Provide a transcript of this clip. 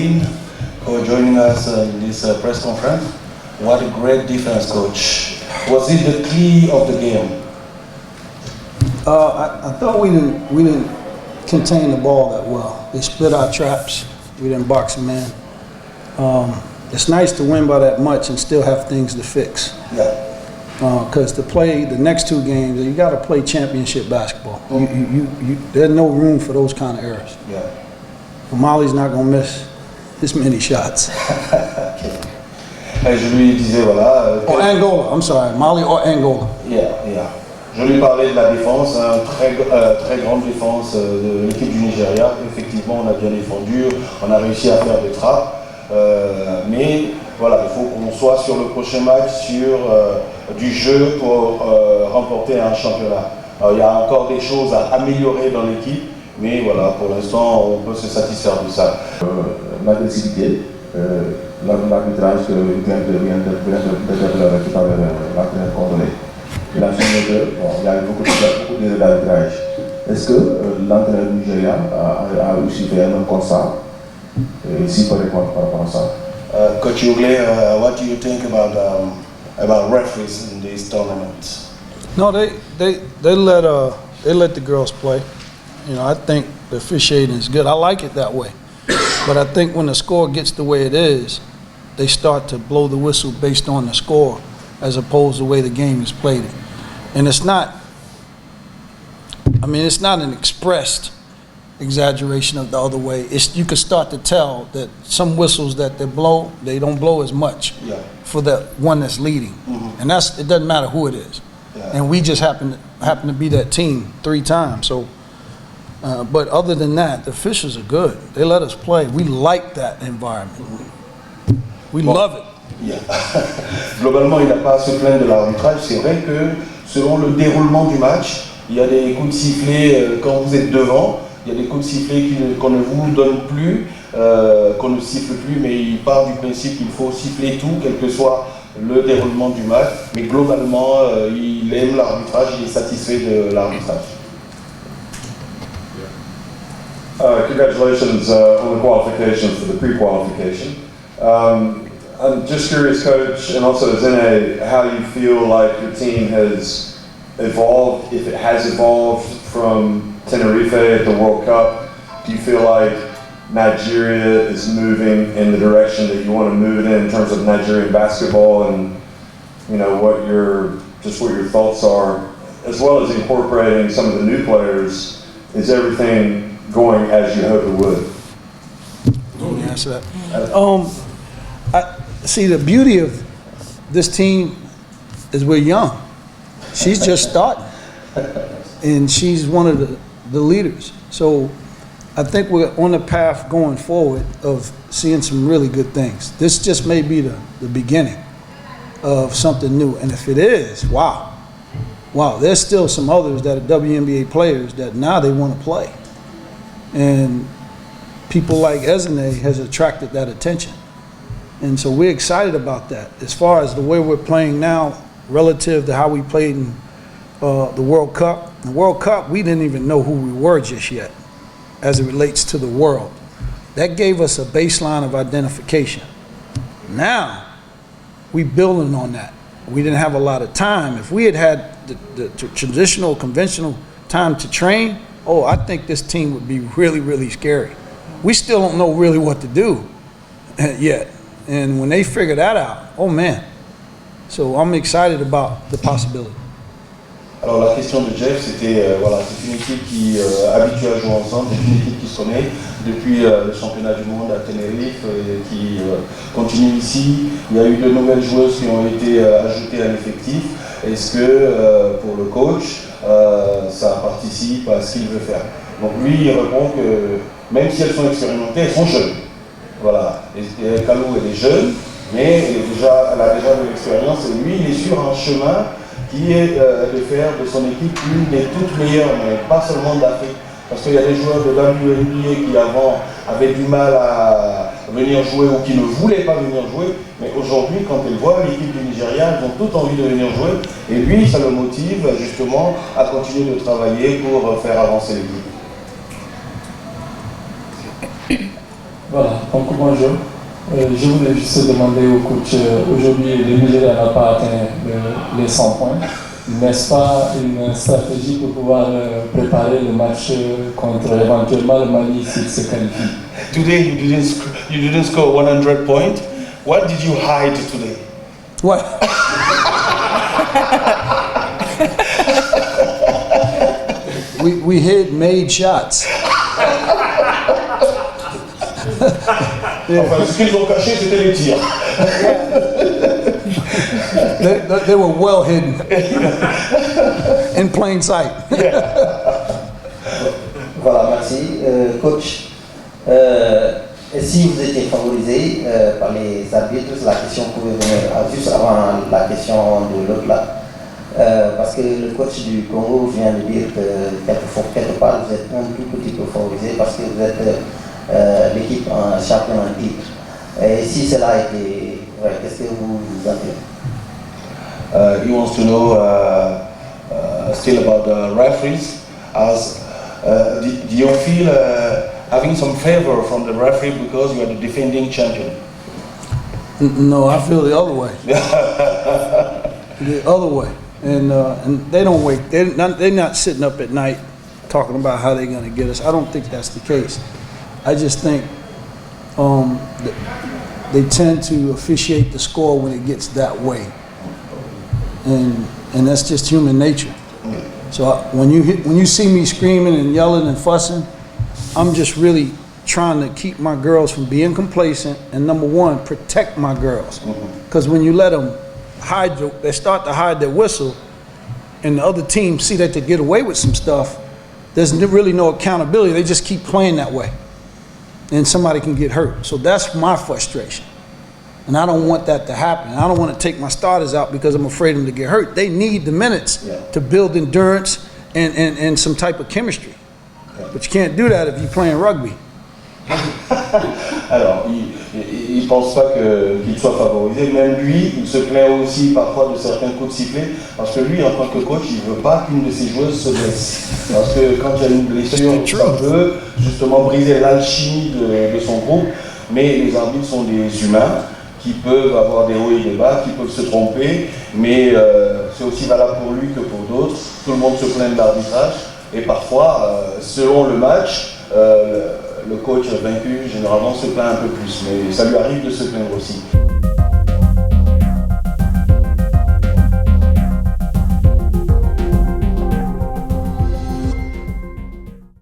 Magazine for joining us in this press conference. What a great defense, coach. Was it the key of the game? I thought we didn't contain the ball that well. They split our traps. We didn't box them in. It's nice to win by that much and still have things to fix. Yeah. Because to play the next two games, you got to play championship basketball. There's no room for those kind of errors. Yeah. Mali's not going to miss this many shots. Et je lui disais, voilà. Or Angola, I'm sorry, Mali or Angola. Yeah. Je lui parlais de la défense, très grande défense de l'équipe du Nigeria. Effectivement, on a bien défendu, on a réussi à faire des frappes. Mais voilà, il faut qu'on soit sur le prochain match sur du jeu pour remporter un championnat. Alors, il y a encore des choses à améliorer dans l'équipe, mais voilà, pour l'instant, on peut se satisfaire de ça. L'agressivité, l'arbitrage que vient de l'entraîneur congolais. Il a changé il y a eu beaucoup d'arbitrage. Est-ce que l'entraîneur nigérien a aussi fait un même constat? S'il peut répondre par rapport à ça. Coach Ugle, what do you think about referees in these tournaments? No, they let the girls play. You know, I think the officiating is good. I like it that way. But I think when the score gets the way it is, they start to blow the whistle based on the score as opposed to the way the game is played. And it's not an expressed exaggeration of the other way. You can start to tell that some whistles that they blow, they don't blow as much for the one that's leading. And it doesn't matter who it is. And we just happen to be that team 3 times. So, but other than that, the officials are good. They let us play. We like that environment. We love it. Yeah. Globalement, il n'a pas à se plaindre de l'arbitrage. C'est vrai que selon le déroulement du match, il y a des coups de sifflet quand vous êtes devant. Il y a des coups de sifflet qu'on ne vous donne plus, qu'on ne siffle plus, mais il part du principe qu'il faut siffler tout, quel que soit le déroulement du match. Mais globalement, il aime l'arbitrage, il est satisfait de l'arbitrage. Congratulations on the qualification for the pre-qualification. I'm just curious, Coach, and also Zene, how you feel like your team has evolved, if it has evolved from Tenerife at the World Cup. Do you feel like Nigeria is moving in the direction that you want to move it in terms of Nigerian basketball, and you know what your thoughts are, as well as incorporating some of the new players? Is everything going as you hope it would? Let me answer that. See, the beauty of this team is we're young. She's just starting, and she's one of the leaders. So I think we're on the path going forward of seeing some really good things. This just may be the beginning of something new. And if it is, wow, there's still some others that are WNBA players that now they want to play. And people like Ezene has attracted that attention. And so we're excited about that. As far as the way we're playing now, relative to how we played in the World Cup. The World Cup, we didn't even know who we were just yet as it relates to the world. That gave us a baseline of identification. Now, we building on that. We didn't have a lot of time. If we had the traditional, conventional time to train, I think this team would be really, really scary. We still don't know really what to do yet. And when they figure that out, oh man. So I'm excited about the possibility. Alors la question de Jeff, c'était c'est une équipe qui habituée à jouer ensemble, c'est une équipe qui se connaît depuis le championnat du monde à Tenerife qui continue ici. Il y a eu de nouvelles joueuses qui ont été ajoutées à l'effectif. Est-ce que pour le coach, ça participe à ce qu'il veut faire? Donc lui, il répond que même si elles sont expérimentées, elles sont jeunes. Voilà, et Kalou, elle est jeune, mais elle a déjà de l'expérience, et lui, il est sur un chemin qui est de faire de son équipe une des toutes meilleures, mais pas seulement d'Afrique. Parce qu'il y a des joueurs de WNBA qui avant avaient du mal à venir jouer ou qui ne voulaient pas venir jouer, mais aujourd'hui, quand ils voient l'équipe du Nigeria, ils ont toutes envie de venir jouer, et lui, ça le motive justement à continuer de travailler pour faire avancer l'équipe. Voilà, donc bonjour. Je voulais juste demander au coach, aujourd'hui le Nigeria n'a pas atteint les 100 points. N'est-ce pas une stratégie pour pouvoir préparer le match contre éventuellement le Mali s'il se qualifie? Today you didn't score 100 points. What did you hide today? What? we hid made shots. Enfin, ce qu'ils ont caché, c'était les tirs. They were well hidden in plain sight. Voilà, merci. Coach, si vous étiez favorisé par les arbitres, la question pouvait venir juste avant la question de l'autre là. Parce que le coach du Congo vient de dire que quelque part vous êtes un tout petit peu favorisé parce que vous êtes l'équipe en champion en titre. Et si cela a été vrai, qu'est-ce que vous en dites? He wants to know still about the referees. Do you feel having some favor from the referee because you are the defending champion? No, I feel the other way. The other way. And they don't wait. They're not sitting up at night talking about how they're going to get us. I don't think that's the case. I just think they tend to officiate the score when it gets that way. And that's just human nature. So when you see me screaming and yelling and fussing, I'm just really trying to keep my girls from being complacent and number one, protect my girls. Because when you let them they start to hide their whistle and the other team see that they get away with some stuff, there's really no accountability. They just keep playing that way. And somebody can get hurt. So that's my frustration. And I don't want that to happen. I don't want to take my starters out because I'm afraid of them to get hurt. They need the minutes to build endurance and some type of chemistry. But you can't do that if you're playing rugby. Alors, il pense pas qu'il soit favorisé. Même lui, il se plaint aussi parfois de certains coups de sifflet, parce que lui, en tant que coach, il veut pas qu'une de ses joueuses se blesse. Parce que quand il y a une blessure, ça peut justement briser l'alchimie de son groupe. Mais les arbitres sont des humains qui peuvent avoir des hauts et des bas, qui peuvent se tromper, mais c'est aussi valable pour lui que pour d'autres. Tout le monde se plaint de l'arbitrage, et parfois, selon le match, le coach vaincu généralement se plaint un peu plus, mais ça lui arrive de se plaindre aussi.